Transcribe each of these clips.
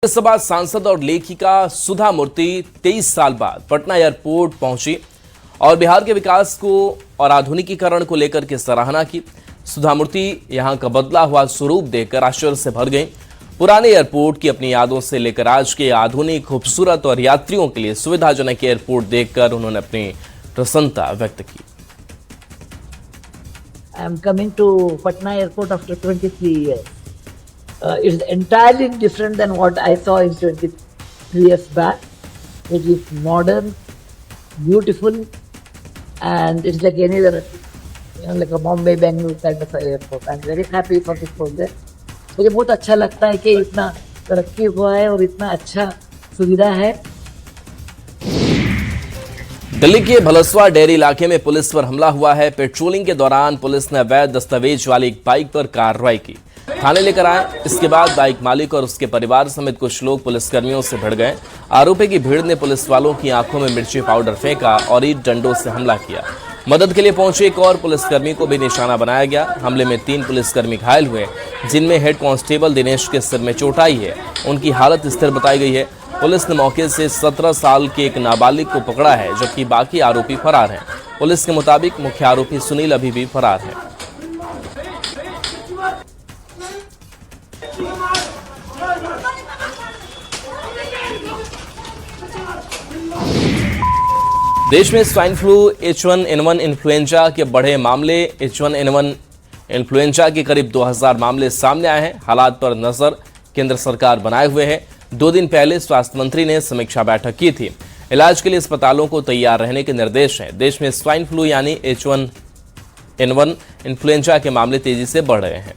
राज्यसभा सांसद और लेखिका सुधा मूर्ति 23 साल बाद पटना एयरपोर्ट पहुंची और बिहार के विकास को और आधुनिकीकरण को लेकर के सराहना की। सुधा मूर्ति यहां का बदला हुआ स्वरूप देखकर आश्चर्य से भर गई। पुराने एयरपोर्ट की अपनी यादों से लेकर आज के आधुनिक, खूबसूरत और यात्रियों के लिए सुविधाजनक एयरपोर्ट देखकर उन्होंने अपनी प्रसन्नता व्यक्त की। I am coming to Patna airport after 23 years. It's entirely different than what I saw in 23 years back. It is modern, beautiful, and it's like any other, like a Bombay, Bangalore kind of airport. I'm very happy for this project. मुझे बहुत अच्छा लगता है कि इतना तरक्की हुआ है और इतना अच्छा सुविधा है। दिल्ली के भलसवा डेयरी इलाके में पुलिस पर हमला हुआ है। पेट्रोलिंग के दौरान पुलिस ने अवैध दस्तावेज वाली एक बाइक पर कार्रवाई की, थाने लेकर आए। इसके बाद बाइक मालिक और उसके परिवार समेत कुछ लोग पुलिसकर्मियों से भिड़ गए। आरोपी की भीड़ ने पुलिस वालों की आंखों में मिर्ची पाउडर फेंका और ईंट डंडों से हमला किया। मदद के लिए पहुंचे एक और पुलिसकर्मी को भी निशाना बनाया गया। हमले में 3 पुलिसकर्मी घायल हुए, जिनमें हेड कांस्टेबल दिनेश के सिर में चोट आई है। उनकी हालत स्थिर बताई गई है। पुलिस ने मौके से 17 साल के एक नाबालिग को पकड़ा है, जबकि बाकी आरोपी फरार हैं। पुलिस के मुताबिक मुख्य आरोपी सुनील अभी भी फरार है। देश में स्वाइन फ्लू H1N1 इन्फ्लुएंजा के बढ़े मामले। H1N1 इन्फ्लुएंजा के करीब 2000 मामले सामने आए हैं। हालात पर नजर केंद्र सरकार बनाए हुए है। 2 दिन पहले स्वास्थ्य मंत्री ने समीक्षा बैठक की थी। इलाज के लिए अस्पतालों को तैयार रहने के निर्देश हैं। देश में स्वाइन फ्लू यानी H1N1 इन्फ्लुएंजा के मामले तेजी से बढ़ रहे हैं।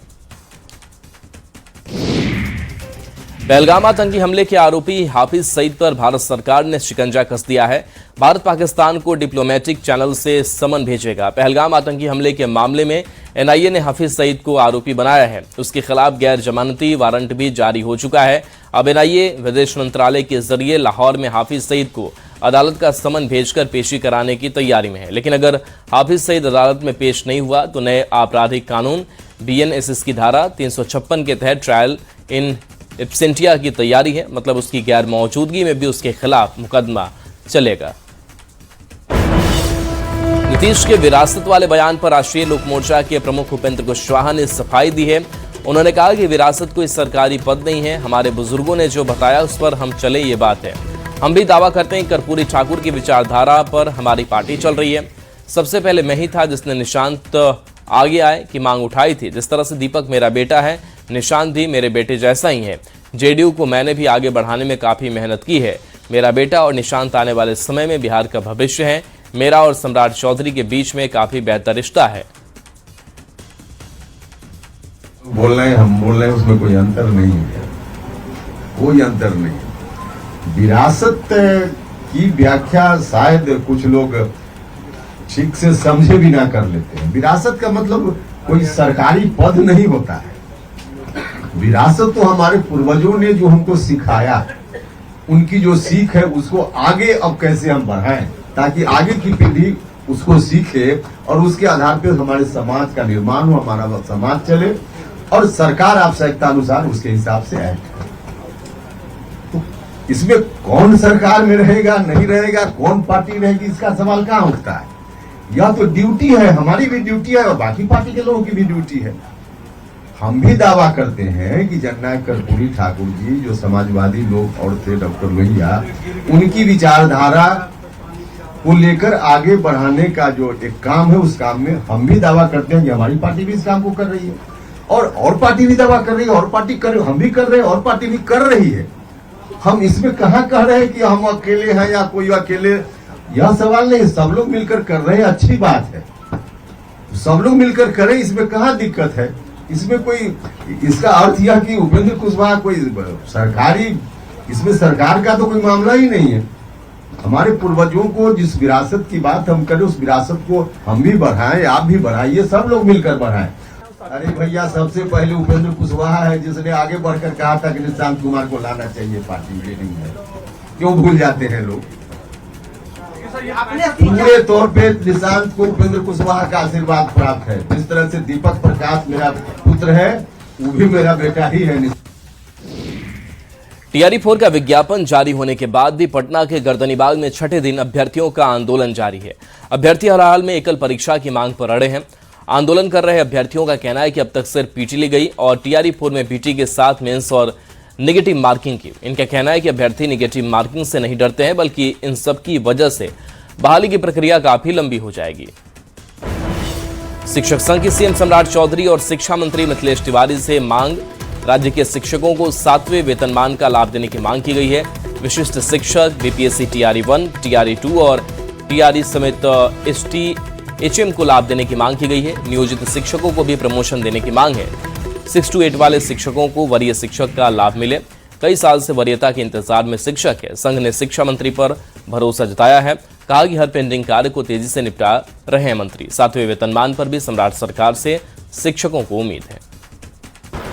पहलगाम आतंकी हमले के आरोपी हाफिज सईद पर भारत सरकार ने शिकंजा कस दिया है। भारत पाकिस्तान को डिप्लोमेटिक चैनल से समन भेजेगा। पहलगाम आतंकी हमले के मामले में NIA ने हाफिज सईद को आरोपी बनाया है। उसके खिलाफ गैर जमानती वारंट भी जारी हो चुका है। अब NIA विदेश मंत्रालय के जरिए लाहौर में हाफिज सईद को अदालत का समन भेजकर पेशी कराने की तैयारी में है। लेकिन अगर हाफिज सईद अदालत में पेश नहीं हुआ तो नए आपराधिक कानून BNSS की धारा 356 के तहत ट्रायल इन एब्सेंटिया की तैयारी है। मतलब उसकी गैर मौजूदगी में भी उसके खिलाफ मुकदमा चलेगा। नीतीश के विरासत वाले बयान पर राष्ट्रीय लोक मोर्चा के प्रमुख उपेंद्र कुशवाहा ने सफाई दी है। उन्होंने कहा कि विरासत कोई सरकारी पद नहीं है। हमारे बुजुर्गों ने जो बताया उस पर हम चले, ये बात है। हम भी दावा करते हैं कर्पूरी ठाकुर की विचारधारा पर हमारी पार्टी चल रही है। सबसे पहले मैं ही था जिसने निशांत आगे आए की मांग उठाई थी। जिस तरह से दीपक मेरा बेटा है, निशांत भी मेरे बेटे जैसा ही है। JDU को मैंने भी आगे बढ़ाने में काफी मेहनत की है। मेरा बेटा और निशांत आने वाले समय में बिहार का भविष्य है। मेरा और सम्राट चौधरी के बीच में काफी बेहतर रिश्ता है। बोल रहे हैं, हम बोल रहे हैं, उसमें कोई अंतर नहीं है, कोई अंतर नहीं। विरासत की व्याख्या शायद कुछ लोग ठीक से समझे भी ना कर लेते हैं। विरासत का मतलब कोई सरकारी पद नहीं होता है। विरासत तो हमारे पूर्वजों ने जो हमको सिखाया, उनकी जो सीख है उसको आगे अब कैसे हम बढ़ाएं ताकि आगे की पीढ़ी उसको सीखे और उसके आधार पर हमारे समाज का निर्माण हो, हमारा समाज चले और सरकार आवश्यकता अनुसार उसके हिसाब से आए। तो इसमें कौन सरकार में रहेगा नहीं रहेगा, कौन पार्टी रहेगी, इसका सवाल कहाँ उठता है। यह तो ड्यूटी है, हमारी भी ड्यूटी है और बाकी पार्टी के लोगों की भी ड्यूटी है। हम भी दावा करते हैं कि जननायक कर्पूरी ठाकुर जी जो समाजवादी लोग और थे, डॉक्टर लोहिया, उनकी विचारधारा को लेकर आगे बढ़ाने का जो एक काम है, उस काम में हम भी दावा करते हैं कि हमारी पार्टी भी इस काम को कर रही है और पार्टी भी दावा कर रही है, और पार्टी कर, हम भी कर रहे हैं और पार्टी भी कर रही है। हम इसमें कहाँ कह रहे हैं कि हम अकेले हैं या कोई अकेले, यह सवाल नहीं। सब लोग मिलकर कर रहे हैं, अच्छी बात है, सब लोग मिलकर करें, इसमें कहाँ दिक्कत है। इसमें कोई, इसका अर्थ यह कि उपेंद्र कुशवाहा कोई सरकारी, इसमें सरकार का तो कोई मामला ही नहीं है। हमारे पूर्वजों को जिस विरासत की बात हम करें, उस विरासत को हम भी बढ़ाएं, आप भी बढ़ाइए, सब लोग मिलकर बढ़ाएं। अरे भैया, सबसे पहले उपेंद्र कुशवाहा है जिसने आगे बढ़कर कहा था कि निशांत कुमार को लाना चाहिए पार्टी मीटिंग में। क्यों भूल जाते हैं लोग। पूरे तौर पे निशांत को उपेंद्र कुशवाहा का आशीर्वाद प्राप्त है। जिस तरह से दीपक प्रकाश मेरा पुत्र है, वो भी मेरा बेटा ही है। टीआरई 4 का विज्ञापन जारी होने के बाद भी पटना के गर्दनीबाग में छठे दिन अभ्यर्थियों का आंदोलन जारी है। अभ्यर्थी हर हाल में एकल परीक्षा की मांग पर अड़े हैं। आंदोलन कर रहे अभ्यर्थियों का कहना है कि अब तक सिर्फ पीटी ली गई और टीआरई 4 में पीटी के साथ मेंस और नेगेटिव मार्किंग की। इनका कहना है कि अभ्यर्थी नेगेटिव मार्किंग से नहीं डरते हैं, बल्कि इन सब की वजह से बहाली की प्रक्रिया काफी लंबी हो जाएगी। शिक्षक संघ की सीएम सम्राट चौधरी और शिक्षा मंत्री मिथिलेश तिवारी से मांग। राज्य के शिक्षकों को 7वें वेतनमान का लाभ देने की मांग की गई है। विशिष्ट शिक्षक, बीपीएससी टीआरई 1, टीआरई 2 और टीआरई समेत एचएम को लाभ देने की मांग की गई है। नियोजित शिक्षकों को भी प्रमोशन देने की मांग है। 6 to 8 वाले शिक्षकों को वरीय शिक्षक का लाभ मिले। कई साल से वरीयता के इंतजार में शिक्षक है। संघ ने शिक्षा मंत्री पर भरोसा जताया है। कहा कि हर पेंडिंग कार्य को तेजी से निपटा रहे हैं मंत्री। 7वें वेतनमान पर भी सम्राट सरकार से शिक्षकों को उम्मीद है।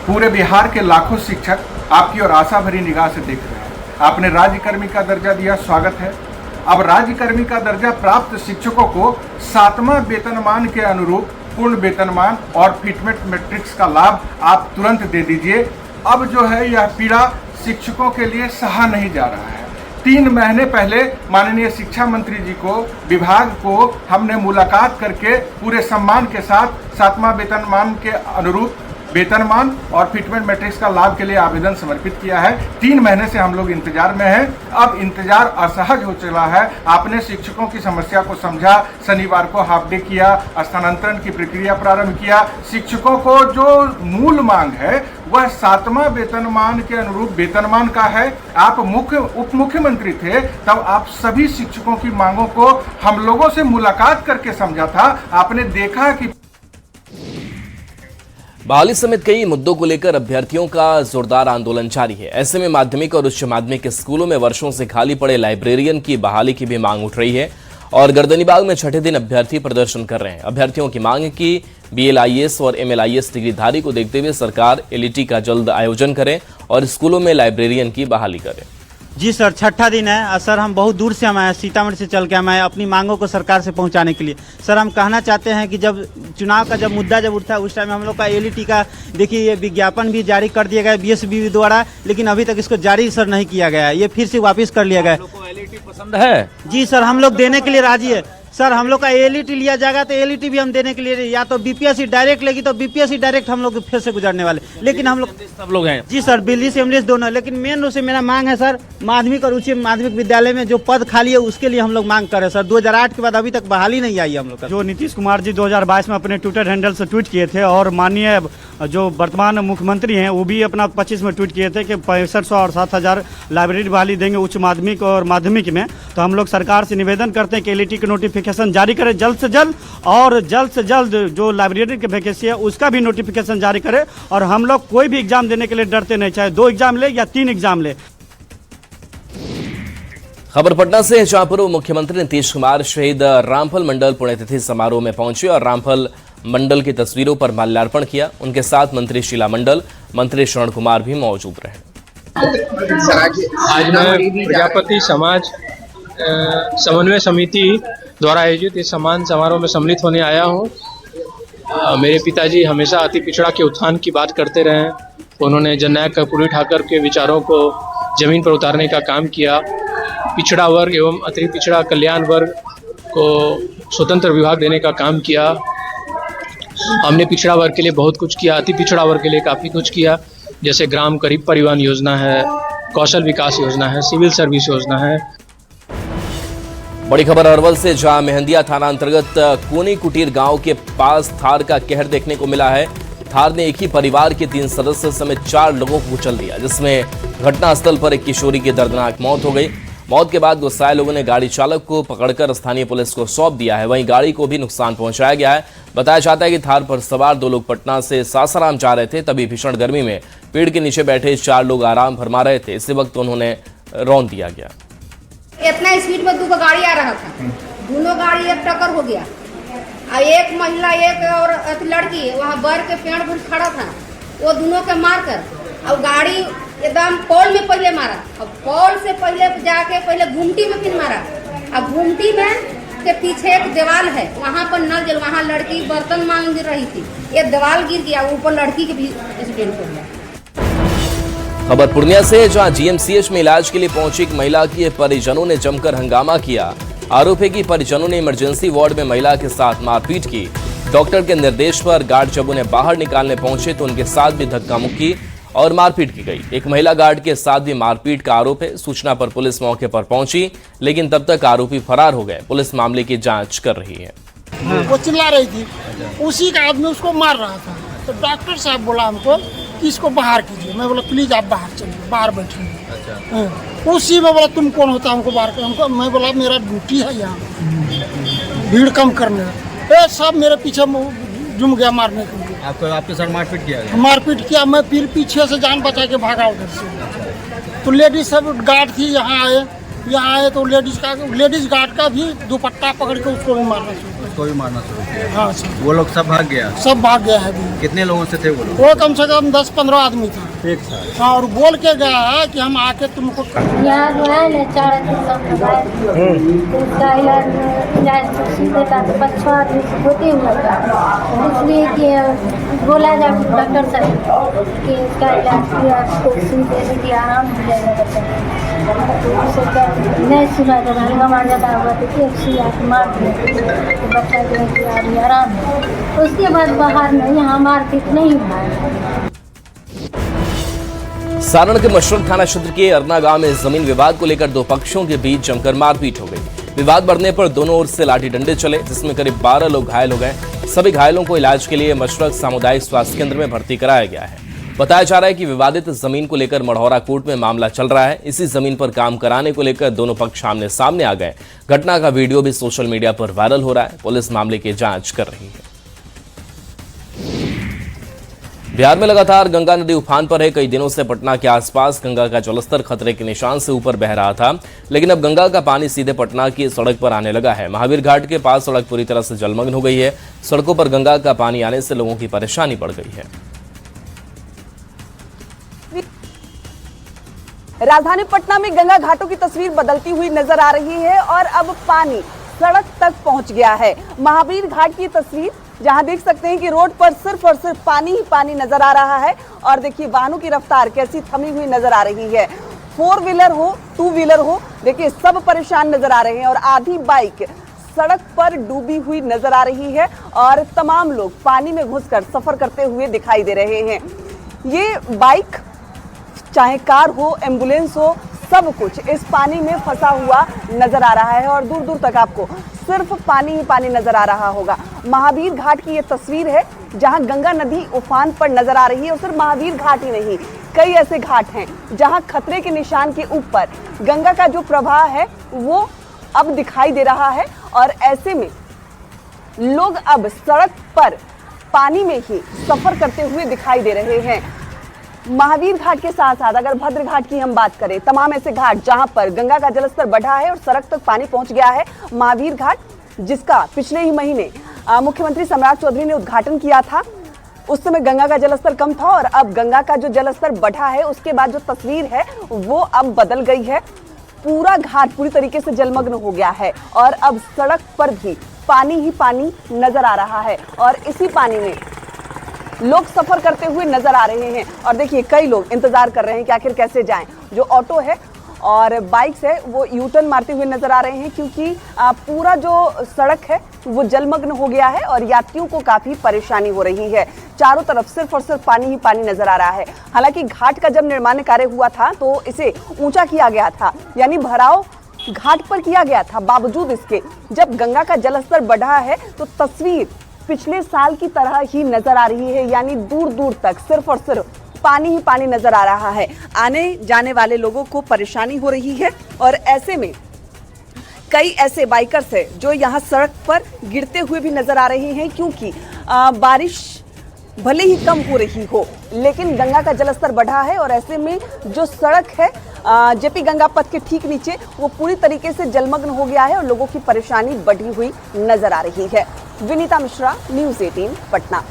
पूरे बिहार के लाखों शिक्षक आपकी और आशा भरी निगाह से देख रहे हैं। आपने राज्यकर्मी का दर्जा दिया, स्वागत है। अब राज्यकर्मी का दर्जा प्राप्त शिक्षकों को 7वां वेतनमान के अनुरूप पूर्ण वेतनमान और फिटमेंट मैट्रिक्स का लाभ आप तुरंत दे दीजिए। अब जो है यह पीड़ा शिक्षकों के लिए सहा नहीं जा रहा है। 3 महीने पहले माननीय शिक्षा मंत्री जी को, विभाग को हमने मुलाकात करके पूरे सम्मान के साथ 7वां वेतनमान के अनुरूप वेतनमान और फिटमेंट मैट्रिक्स का लाभ के लिए आवेदन समर्पित किया है। 3 महीने से हम लोग इंतजार में हैं। अब इंतजार असहज हो चला है। आपने शिक्षकों की समस्या को समझा, शनिवार को हाफ डे किया, स्थानांतरण की प्रक्रिया प्रारंभ किया। शिक्षकों को जो मूल मांग है वह 7वां वेतनमान के अनुरूप वेतनमान का है। आप उप मुख्यमंत्री थे, तब आप सभी शिक्षकों की मांगों को हम लोगों से मुलाकात करके समझा था। आपने देखा कि बहाली समेत कई मुद्दों को लेकर अभ्यर्थियों का जोरदार आंदोलन जारी है। ऐसे में माध्यमिक और उच्च माध्यमिक स्कूलों में वर्षों से खाली पड़े लाइब्रेरियन की बहाली की भी मांग उठ रही है और गर्दनीबाग में छठे दिन अभ्यर्थी प्रदर्शन कर रहे हैं। अभ्यर्थियों की मांग है कि बीएलआईएस और एमएलआईएस डिग्रीधारी को देखते हुए सरकार एलईटी का जल्द आयोजन करे और स्कूलों में लाइब्रेरियन की बहाली करे। जी सर, छठा दिन है। सर हम बहुत दूर से हम आए, सीतामढ़ी से चल के हम आए अपनी मांगों को सरकार से पहुंचाने के लिए। सर हम कहना चाहते हैं कि जब चुनाव का मुद्दा उठता है उस टाइम हम लोग का एलईटी का देखिए ये विज्ञापन भी जारी कर दिया गया है बीएसबी द्वारा, लेकिन अभी तक इसको जारी सर नहीं किया गया है। ये फिर से वापस कर लिया गया है। एलईटी पसंद है? जी सर, हम लोग देने के लिए राजी है। सर हम लोग का एलईटी लिया जाएगा तो एलईटी भी हम देने के लिए, या तो बीपीएससी डायरेक्ट लेगी तो बीपीएससी डायरेक्ट हम लोग फिर से गुजरने वाले। लेकिन हम लोग सब लोग हैं। जी सर, दिल्ली से एमएलएस दोनों। लेकिन मेन रूप से मेरा मांग है सर, माध्यमिक और उच्च माध्यमिक विद्यालय में जो पद खाली है उसके लिए हम लोग मांग कर रहे हैं सर। 2008 के बाद अभी तक बहाली नहीं आई हम लोग का। जो नीतीश कुमार जी 2022 में अपने ट्विटर हैंडल से ट्वीट किए थे और माननीय जो वर्तमान मुख्यमंत्री हैं वो भी अपना 25 में ट्वीट किए थे कि 6500 और 7000 लाइब्रेरी बहाली देंगे उच्च माध्यमिक और माध्यमिक में। तो हम लोग सरकार से निवेदन करते हैं कि एलईटी की नोटिफिकेशन जारी करें जल्द से जल्द, और जल्द से जल्द जो लाइब्रेरी की वैकेंसी है उसका भी नोटिफिकेशन जारी करे। और हम लोग कोई भी एग्जाम देने के लिए डरते नहीं, चाहे 2 एग्जाम ले या 3 एग्जाम ले। खबर पटना से, जहां पूर्व मुख्यमंत्री नीतीश कुमार शहीद रामफल मंडल पुण्यतिथि समारोह में पहुंचे और रामफल मंडल की तस्वीरों पर माल्यार्पण किया। उनके साथ मंत्री शीला मंडल, मंत्री श्रवण कुमार भी मौजूद रहे। आज मैं प्रजापति समाज समन्वय समिति द्वारा आयोजित इस सम्मान समारोह में सम्मिलित होने आया हूँ। मेरे पिताजी हमेशा अति पिछड़ा के उत्थान की बात करते रहे। उन्होंने जननायक कर्पूरी ठाकर के विचारों को जमीन पर उतारने का काम किया। पिछड़ा वर्ग एवं अति पिछड़ा कल्याण वर्ग को स्वतंत्र विभाग देने का काम किया। हमने पिछड़ा वर्ग के लिए बहुत कुछ किया, अति पिछड़ा वर्ग के लिए काफ़ी कुछ किया, जैसे ग्राम करीब परिवहन योजना है, कौशल विकास योजना है, सिविल सर्विस योजना है। बड़ी खबर अरवल से, जहां मेहंदिया थाना अंतर्गत कोनी कुटीर गांव के पास थार का कहर देखने को मिला है। थार ने एक ही परिवार के 3 सदस्य समेत 4 लोगों को कुचल दिया, जिसमें घटनास्थल पर एक किशोरी की दर्दनाक मौत हो गई। मौत के बाद गुस्साए लोगों ने गाड़ी चालक को पकड़कर स्थानीय पुलिस को सौंप दिया है। वहीं गाड़ी को भी नुकसान पहुंचाया गया है। बताया जाता है कि थार पर सवार 2 लोग पटना से सासाराम जा रहे थे, तभी भीषण गर्मी में पेड़ के नीचे बैठे 4 लोग आराम फरमा रहे थे। इसी वक्त उन्होंने रौंद दिया गया। इतना स्पीड में 2 गाड़ी आ रहा था, दोनों गाड़ी एक टक्कर हो गया। और एक महिला एक और लड़की वहाँ बर के पेड़ पर खड़ा था, वो दोनों के मार कर और गाड़ी एकदम पोल में पहले मारा और पोल से पहले जाके पहले घुमटी में फिर मारा। अब घुमटी में के पीछे एक दीवार है, वहाँ पर नल जल, वहाँ लड़की बर्तन मांग रही थी, एक दीवार गिर गया, ऊपर लड़की के भी एक्सीडेंट हो गया। खबर पूर्णिया से, जहां जीएमसीएच में इलाज के लिए पहुंची एक महिला के परिजनों ने जमकर हंगामा किया। आरोप है कि परिजनों ने इमरजेंसी वार्ड में महिला के साथ मारपीट की। डॉक्टर के निर्देश पर गार्ड जब उन्हें बाहर निकालने पहुंचे तो उनके साथ भी धक्का मुक्की और मारपीट की गई। एक महिला गार्ड के साथ भी मारपीट का आरोप है। सूचना पर पुलिस मौके पर पहुंची, लेकिन तब तक आरोपी फरार हो गए। पुलिस मामले की जांच कर रही है। वो चिल्ला रही थी, उसी का आदमी उसको मार रहा था। तो डॉक्टर साहब बोला हमको कि इसको बाहर कीजिए। मैं बोला प्लीज आप बाहर चलिए, बाहर बैठिए। उसी में बोला तुम कौन होता हमको बाहर कर। हमको मैं बोला मेरा ड्यूटी है यहाँ भीड़ कम करने। सब मेरे पीछे जुम गया मारने के लिए। आपके साथ मारपीट किया गया? मारपीट किया। मैं फिर पीछे से जान बचा के भागा उधर से। तो लेडीज सब गार्ड थी, यहाँ आए तो लेडीज गार्ड का भी दुपट्टा पकड़ के उसको भी मारना शुरू किया। उसको भी मारना शुरू किया? हाँ सर। वो लोग सब भाग गया? सब भाग गया है अभी। कितने लोगों से थे वो लोग? वो कम से कम 10-15 आदमी था एक साथ। हाँ, और बोल के गया है कि हम आके तुमको यहाँ जो है ना 4 उसका इलाज सीधे का 5-6 आदमी से होते हुए इसलिए कि बोला जब डॉक्टर साहब कि इसका इलाज किया सीधे कि आराम हो जाएगा बच्चा। नहीं सुना जब हंगामा ज़्यादा हुआ तो एक सुइया मार दिया तो बच्चा जो है आराम है। उसके बाद बाहर में यहाँ मारपीट नहीं हुआ। सारण के मशरक थाना क्षेत्र के अरना गांव में जमीन विवाद को लेकर दो पक्षों के बीच जमकर मारपीट हो गई। विवाद बढ़ने पर दोनों ओर से लाठी डंडे चले, जिसमें करीब 12 लोग घायल हो गए। सभी घायलों को इलाज के लिए मशरक सामुदायिक स्वास्थ्य केंद्र में भर्ती कराया गया है। बताया जा रहा है कि विवादित जमीन को लेकर मढ़ौरा कोर्ट में मामला चल रहा है। इसी जमीन पर काम कराने को लेकर दोनों पक्ष आमने सामने आ गए। घटना का वीडियो भी सोशल मीडिया पर वायरल हो रहा है। पुलिस मामले की जांच कर रही है। बिहार में लगातार गंगा नदी उफान पर है। कई दिनों से पटना के आसपास गंगा का जलस्तर खतरे के निशान से ऊपर बह रहा था, लेकिन अब गंगा का पानी सीधे पटना की सड़क पर आने लगा है। महावीर घाट के पास सड़क पूरी तरह से जलमग्न हो गई है। सड़कों पर गंगा का पानी आने से लोगों की परेशानी बढ़ गई है। राजधानी पटना में गंगा घाटों की तस्वीर बदलती हुई नजर आ रही है और अब पानी सड़क तक पहुंच गया है। महावीर घाट की तस्वीर, जहां देख सकते हैं कि रोड पर सिर्फ और सिर्फ पानी ही पानी नजर आ रहा है। और देखिए वाहनों की रफ्तार कैसी थमी हुई नजर आ रही है। 4 व्हीलर हो, 2 व्हीलर हो, देखिए सब परेशान नजर आ रहे हैं। और आधी बाइक सड़क पर डूबी हुई नजर आ रही है और तमाम लोग पानी में घुसकर सफर करते हुए दिखाई दे रहे हैं। ये बाइक चाहे कार हो, एम्बुलेंस हो, सब कुछ इस पानी में फंसा हुआ नजर आ रहा है और दूर दूर तक आपको सिर्फ पानी ही पानी नजर आ रहा होगा। महावीर घाट की ये तस्वीर है जहां गंगा नदी उफान पर नजर आ रही है। और सिर्फ महावीर घाट ही नहीं, कई ऐसे घाट हैं जहां खतरे के निशान के ऊपर गंगा का जो प्रवाह है वो अब दिखाई दे रहा है। और ऐसे में लोग अब सड़क पर पानी में ही सफर करते हुए दिखाई दे रहे हैं। महावीर घाट के साथ साथ अगर भद्र घाट की हम बात करें, तमाम ऐसे घाट जहां पर गंगा का जलस्तर बढ़ा है और सड़क तक पानी पहुंच गया है। महावीर घाट जिसका पिछले ही महीने मुख्यमंत्री सम्राट चौधरी ने उद्घाटन किया था, उस समय गंगा का जलस्तर कम था और अब गंगा का जो जलस्तर बढ़ा है उसके बाद जो तस्वीर है वो अब बदल गई है। पूरा घाट पूरी तरीके से जलमग्न हो गया है और अब सड़क पर भी पानी ही पानी नजर आ रहा है और इसी पानी में लोग सफर करते हुए नजर आ रहे हैं। और देखिए कई लोग इंतजार कर रहे हैं कि आखिर कैसे जाएं। जो ऑटो है और बाइक्स है वो यू टर्न मारते हुए नजर आ रहे हैं, क्योंकि पूरा जो सड़क है वो जलमग्न हो गया है और यात्रियों को काफी परेशानी हो रही है। चारों तरफ सिर्फ और सिर्फ पानी ही पानी नजर आ रहा है। हालांकि घाट का जब निर्माण कार्य हुआ था तो इसे ऊंचा किया गया था, यानी भराव घाट पर किया गया था। बावजूद इसके जब गंगा का जलस्तर बढ़ा है तो तस्वीर पिछले साल की तरह ही नजर आ रही है, यानी दूर दूर तक सिर्फ और सिर्फ पानी ही पानी नजर आ रहा है। आने जाने वाले लोगों को परेशानी हो रही है और ऐसे में कई ऐसे बाइकर्स हैं जो यहाँ सड़क पर गिरते हुए भी नजर आ रहे हैं, क्योंकि बारिश भले ही कम हो रही हो लेकिन गंगा का जलस्तर बढ़ा है और ऐसे में जो सड़क है जेपी गंगा पथ के ठीक नीचे वो पूरी तरीके से जलमग्न हो गया है और लोगों की परेशानी बढ़ी हुई नजर आ रही है। विनीता मिश्रा, न्यूज़ 18 पटना।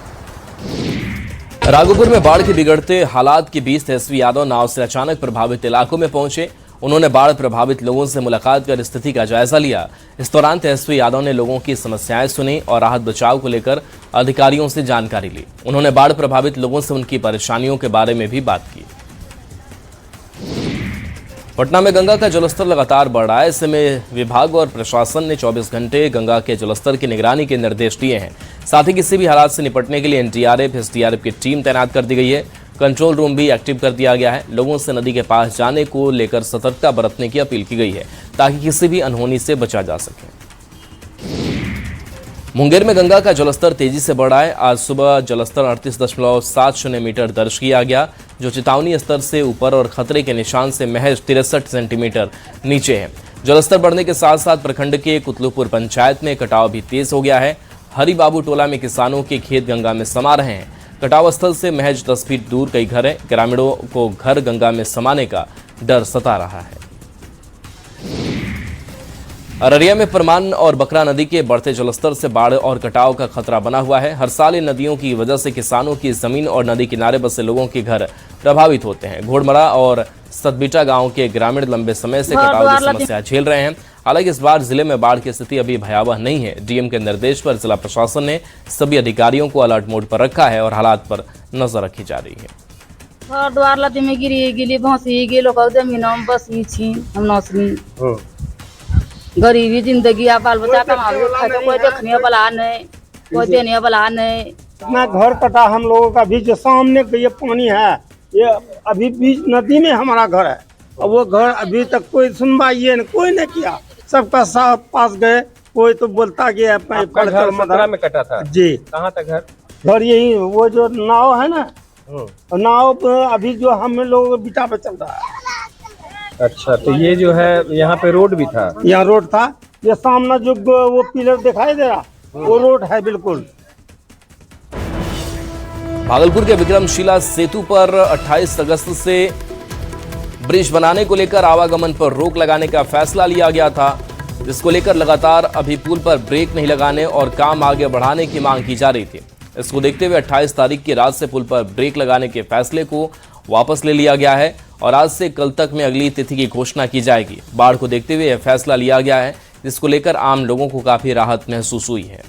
राघोपुर में बाढ़ के बिगड़ते हालात के बीच तेजस्वी यादव नाव से अचानक प्रभावित इलाकों में पहुंचे। उन्होंने बाढ़ प्रभावित लोगों से मुलाकात कर स्थिति का जायजा लिया। इस दौरान तेजस्वी यादव ने लोगों की समस्याएं सुनी और राहत बचाव को लेकर अधिकारियों से जानकारी ली। उन्होंने बाढ़ प्रभावित लोगों से उनकी परेशानियों के बारे में भी बात की। पटना में गंगा का जलस्तर लगातार बढ़ रहा है। ऐसे में विभाग और प्रशासन ने 24 घंटे गंगा के जलस्तर की निगरानी के निर्देश दिए हैं। साथ ही किसी भी हालात से निपटने के लिए एनडीआरएफ, एसडीआरएफ की टीम तैनात कर दी गई है। कंट्रोल रूम भी एक्टिव कर दिया गया है। लोगों से नदी के पास जाने को लेकर सतर्कता बरतने की अपील की गई है ताकि किसी भी अनहोनी से बचा जा सके। मुंगेर में गंगा का जलस्तर तेजी से बढ़ा है। आज सुबह जलस्तर 38.70 मीटर दर्ज किया गया, जो चेतावनी स्तर से ऊपर और खतरे के निशान से महज 63 सेंटीमीटर नीचे है। जलस्तर बढ़ने के साथ साथ प्रखंड के कुतलुपुर पंचायत में कटाव भी तेज हो गया है। हरिबाबू टोला में किसानों के खेत गंगा में समा रहे हैं। कटाव स्थल से महज 10 फीट दूर कई घर हैं। ग्रामीणों को घर गंगा में समाने का डर सता रहा है। अररिया में परमान और बकरा नदी के बढ़ते जलस्तर से बाढ़ और कटाव का खतरा बना हुआ है। हर साल इन नदियों की वजह से किसानों की जमीन और नदी किनारे बसे लोगों के घर प्रभावित होते हैं। घोड़मरा और सतबीटा गांव के ग्रामीण लंबे समय से कटाव की समस्या झेल रहे हैं। हालांकि इस बार जिले में बाढ़ की स्थिति अभी भयावह नहीं है। डीएम के निर्देश पर जिला प्रशासन ने सभी अधिकारियों को अलर्ट मोड पर रखा है और हालात पर नजर रखी जा रही है। घर द्वार लती में गिरी भौसी गेलो जमीन बसी छी हम नौसनी गरीबी जिंदगी आ बाल बच्चा कमावे खाते कोई देखने वाला नहीं, कोई देने वाला नहीं। इतना घर कटा हम लोगों का भी, जो सामने ये पानी है, ये अभी बीच नदी में हमारा घर है और वो घर अभी तक कोई सुनवाई कोई नहीं किया। सबका साथ पास गए, कोई तो बोलता गया मदरा में कटा था जी। कहाँ तक घर यही वो जो नाव है ना, नाव अभी जो हम लोग बिटा पे चल रहा है। अच्छा, तो ये जो है यहाँ पे रोड भी था? यहाँ रोड था। ये सामने जो वो पिलर दिखाई दे रहा वो रोड है बिल्कुल। भागलपुर के विक्रमशिला सेतु पर 28 अगस्त से ब्रिज बनाने को लेकर आवागमन पर रोक लगाने का फैसला लिया गया था, जिसको लेकर लगातार अभी पुल पर ब्रेक नहीं लगाने और काम आगे बढ़ाने की मांग की जा रही थी। इसको देखते हुए 28 तारीख की रात से पुल पर ब्रेक लगाने के फैसले को वापस ले लिया गया है और आज से कल तक में अगली तिथि की घोषणा की जाएगी। बाढ़ को देखते हुए यह फैसला लिया गया है, जिसको लेकर आम लोगों को काफी राहत महसूस हुई है।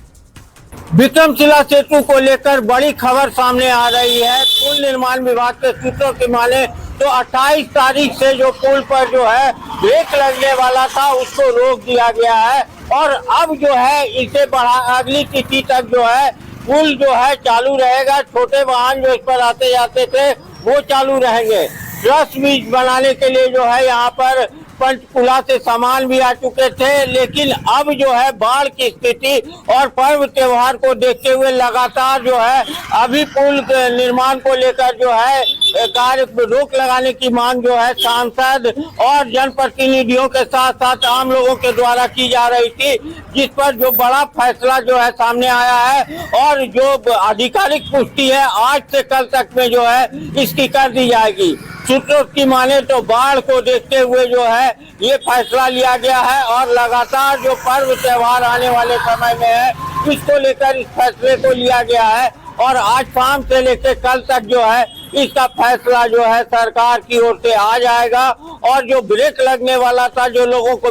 विक्रमशिला सेतु को लेकर बड़ी खबर सामने आ रही है। पुल निर्माण विभाग के सूत्रों की माने तो 28 तारीख से जो पुल पर जो है ब्रेक लगने वाला था उसको रोक दिया गया है और अब जो है इसे बढ़ा अगली तिथि तक जो है पुल जो है चालू रहेगा। छोटे वाहन जो इस पर आते जाते थे वो चालू रहेंगे। ट्रस्ट ब्रिज बनाने के लिए जो है यहाँ पर पंचकुला से सामान भी आ चुके थे, लेकिन अब जो है बाढ़ की स्थिति और पर्व त्योहार को देखते हुए लगातार जो है अभी पुल निर्माण को लेकर जो है कार्य रोक लगाने की मांग जो है सांसद और जनप्रतिनिधियों के साथ साथ आम लोगों के द्वारा की जा रही थी, जिस पर जो बड़ा फैसला जो है सामने आया है और जो आधिकारिक पुष्टि है आज से कल तक में जो है इसकी कर दी जाएगी। सूत्रों की माने तो बाढ़ को देखते हुए जो है ये फैसला लिया गया है और लगातार जो पर्व त्योहार आने वाले समय में है इसको लेकर इस फैसले को लिया गया है और आज शाम से लेकर कल तक जो है इसका फैसला जो है सरकार की ओर से आ जाएगा और जो ब्रेक लगने वाला था, जो लोगों को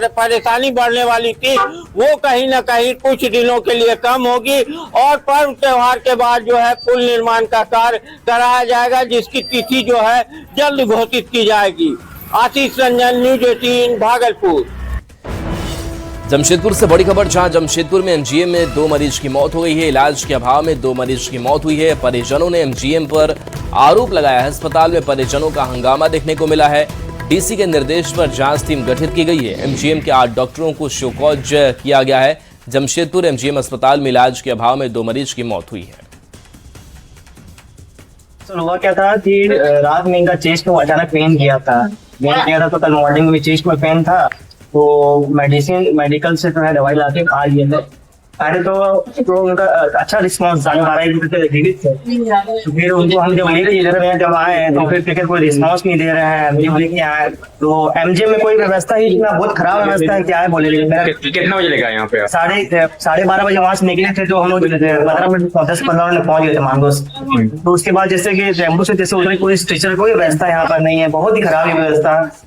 परेशानी बढ़ने वाली थी, वो कहीं न कहीं कुछ दिनों के लिए कम होगी और पर्व त्योहार के बाद जो है पुल निर्माण का कार्य कराया जाएगा, जिसकी तिथि जो है जल्द घोषित की जाएगी। आशीष रंजन, न्यूज 18 भागलपुर। जमशेदपुर से बड़ी खबर, जहां जमशेदपुर में एमजीएम में 2 मरीज की मौत हो गई है। इलाज के अभाव में 2 मरीज की मौत हुई है। परिजनों ने एमजीएम पर आरोप लगाया है। अस्पताल में परिजनों का हंगामा देखने को मिला है। डीसी के निर्देश पर जांच टीम गठित की गई है। एमजीएम के 8 डॉक्टरों को शोकॉज किया गया है। जमशेदपुर एमजीएम अस्पताल में इलाज के अभाव में 2 मरीज की मौत हुई है। हुआ क्या था कि रात में इनका चेस्ट में अचानक पेन किया था तो कल मॉर्निंग में चेस्ट में पेन था तो मेडिकल से जो है दवाई लाके खा लिए थे। पहले तो उनका अच्छा रिस्पॉन्स था, 12 थे, तो फिर उनको हम जब लेके इधर जब आए तो फिर कोई रिस्पॉन्स नहीं दे रहे हैं। लेके आए तो एमजीएम में कोई व्यवस्था ही इतना बहुत खराब व्यवस्था है, क्या है बोले। कितना बजे लेकर आए यहाँ पे? 12:30 बजे वहाँ से निकले थे तो हम लोग 10-15 मिनट पहुंच गए थे मांगो। तो उसके बाद जैसे कि टेम्पो से जैसे उधर कोई स्ट्रेचर कोई व्यवस्था यहाँ पर नहीं है, बहुत ही खराब व्यवस्था।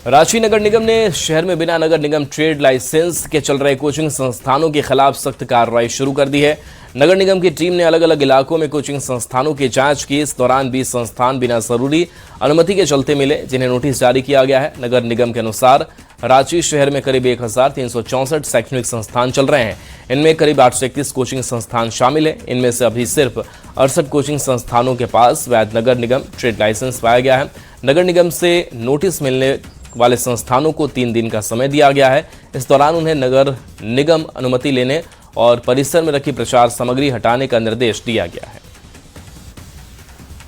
रांची नगर निगम ने शहर में बिना नगर निगम ट्रेड लाइसेंस के चल रहे कोचिंग संस्थानों के खिलाफ सख्त कार्रवाई शुरू कर दी है। नगर निगम की टीम ने अलग अलग इलाकों में कोचिंग संस्थानों की जांच की। इस दौरान 20 संस्थान बिना जरूरी अनुमति के चलते मिले, जिन्हें नोटिस जारी किया गया है। नगर निगम के अनुसार रांची शहर में करीब 1364 शैक्षणिक संस्थान चल रहे हैं। इनमें करीब 831 कोचिंग संस्थान शामिल हैं। इनमें से अभी सिर्फ 68 कोचिंग संस्थानों के पास वैध नगर निगम ट्रेड लाइसेंस पाया गया है। नगर निगम से नोटिस मिलने वाले संस्थानों को 3 दिन का समय दिया गया है। इस दौरान उन्हें नगर निगम अनुमति लेने और परिसर में रखी प्रचार सामग्री हटाने का निर्देश दिया गया है।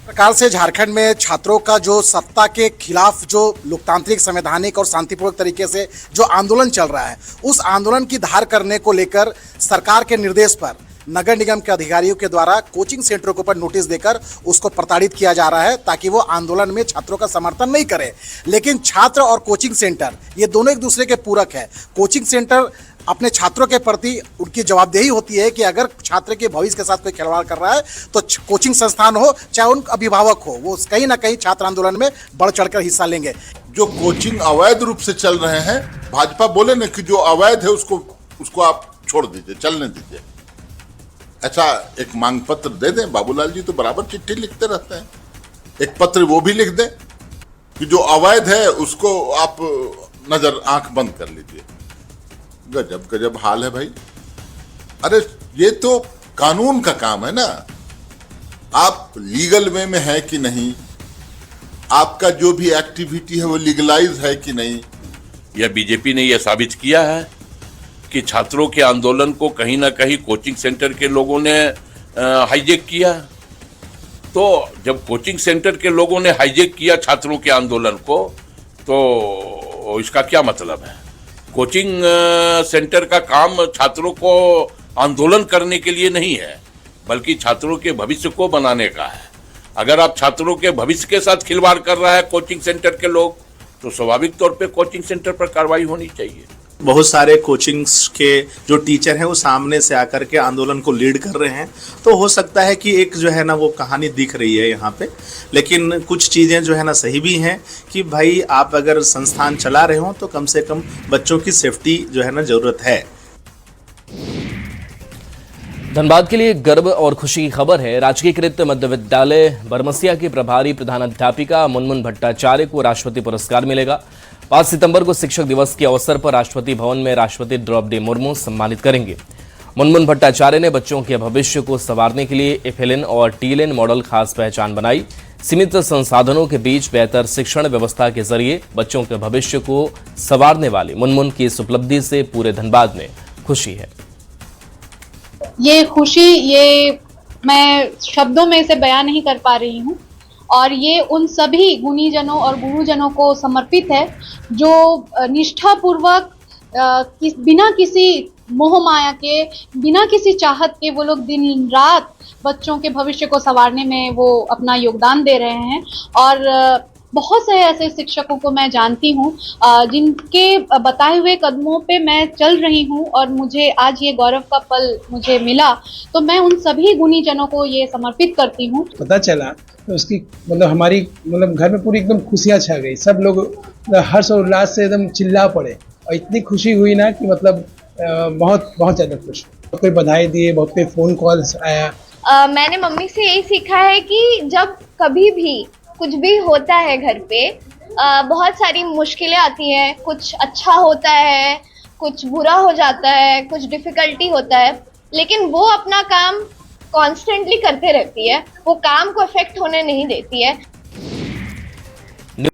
प्रकार से झारखंड में छात्रों का जो सत्ता के खिलाफ जो लोकतांत्रिक, संवैधानिक और शांतिपूर्वक तरीके से जो आंदोलन चल रहा है, उस आंदोलन की धार करने को लेकर सरकार के निर्देश पर नगर निगम के अधिकारियों के द्वारा कोचिंग सेंटरों के ऊपर नोटिस देकर उसको प्रताड़ित किया जा रहा है, ताकि वो आंदोलन में छात्रों का समर्थन नहीं करे। लेकिन छात्र और कोचिंग सेंटर ये दोनों एक दूसरे के पूरक है। कोचिंग सेंटर अपने छात्रों के प्रति उनकी जवाबदेही होती है कि अगर छात्र के भविष्य के साथ कोई खिलवाड़ कर रहा है तो कोचिंग संस्थान हो चाहे उन अभिभावक हो, वो कहीं ना कहीं छात्र आंदोलन में बढ़ चढ़कर हिस्सा लेंगे। जो कोचिंग अवैध रूप से चल रहे हैं, भाजपा बोले ना कि जो अवैध है उसको आप छोड़ दीजिए, चलने दीजिए। ऐसा एक मांग पत्र दे दें। बाबूलाल जी तो बराबर चिट्ठी लिखते रहते हैं, एक पत्र वो भी लिख दें कि जो अवैध है उसको आप नजर आंख बंद कर लीजिए। गजब गजब हाल है भाई। अरे ये तो कानून का काम है ना, आप लीगल वे में है कि नहीं, आपका जो भी एक्टिविटी है वो लीगलाइज है कि नहीं। यह बीजेपी ने यह साबित किया है कि छात्रों के आंदोलन को कहीं ना कहीं कोचिंग सेंटर के लोगों ने हाईजैक किया। तो जब कोचिंग सेंटर के लोगों ने हाईजैक किया छात्रों के आंदोलन को, तो इसका क्या मतलब है? कोचिंग सेंटर का काम छात्रों को आंदोलन करने के लिए नहीं है, बल्कि छात्रों के भविष्य को बनाने का है। अगर आप छात्रों के भविष्य के साथ खिलवाड़ कर रहा है कोचिंग सेंटर के लोग, तो स्वाभाविक तौर पे कोचिंग सेंटर पर कार्रवाई होनी चाहिए। बहुत सारे कोचिंग्स के जो टीचर हैं वो सामने से आकर के आंदोलन को लीड कर रहे हैं, तो हो सकता है कि एक जो है ना वो कहानी दिख रही है यहाँ पे। लेकिन कुछ चीज़ें जो है ना सही भी हैं कि भाई आप अगर संस्थान चला रहे हो तो कम से कम बच्चों की सेफ्टी जो है ना ज़रूरत है। धनबाद के लिए गर्व और खुशी की खबर है। राजकीयकृत मध्य विद्यालय बरमसिया की प्रभारी प्रधानाध्यापिका मुनमुन भट्टाचार्य को राष्ट्रपति पुरस्कार मिलेगा। 5 सितंबर को शिक्षक दिवस के अवसर पर राष्ट्रपति भवन में राष्ट्रपति द्रौपदी मुर्मू सम्मानित करेंगे। मुनमुन भट्टाचार्य ने बच्चों के भविष्य को संवारने के लिए एफएलएन और टीएलएन मॉडल खास पहचान बनाई। सीमित संसाधनों के बीच बेहतर शिक्षण व्यवस्था के जरिए बच्चों के भविष्य को संवारने वाली मुनमुन की इस उपलब्धि से पूरे धनबाद में खुशी है। ये खुशी मैं शब्दों में इसे बयान नहीं कर पा रही हूँ, और ये उन सभी गुणीजनों और गुरुजनों को समर्पित है जो निष्ठापूर्वक बिना किसी मोह माया के, बिना किसी चाहत के वो लोग दिन रात बच्चों के भविष्य को संवारने में वो अपना योगदान दे रहे हैं। और बहुत से ऐसे शिक्षकों को मैं जानती हूँ जिनके बताए हुए कदमों पे मैं चल रही हूँ, और मुझे आज ये गौरव का पल मुझे मिला, तो मैं उन सभी गुणीजनों को ये समर्पित करती हूँ। पता चला तो उसकी हमारी घर में पूरी एकदम खुशियाँ छा गई। सब लोग हर्ष और उल्लास से एकदम चिल्ला पड़े, और इतनी खुशी हुई ना कि बहुत बहुत ज़्यादा खुश। बहुत कोई बधाई दिए, बहुत कोई फ़ोन कॉल्स आया। मैंने मम्मी से यही सीखा है कि जब कभी भी कुछ भी होता है घर पे, बहुत सारी मुश्किलें आती हैं, कुछ अच्छा होता है, कुछ बुरा हो जाता है, कुछ डिफ़िकल्टी होता है, लेकिन वो अपना काम कॉन्स्टेंटली करते रहती है, वो काम को इफेक्ट होने नहीं देती है।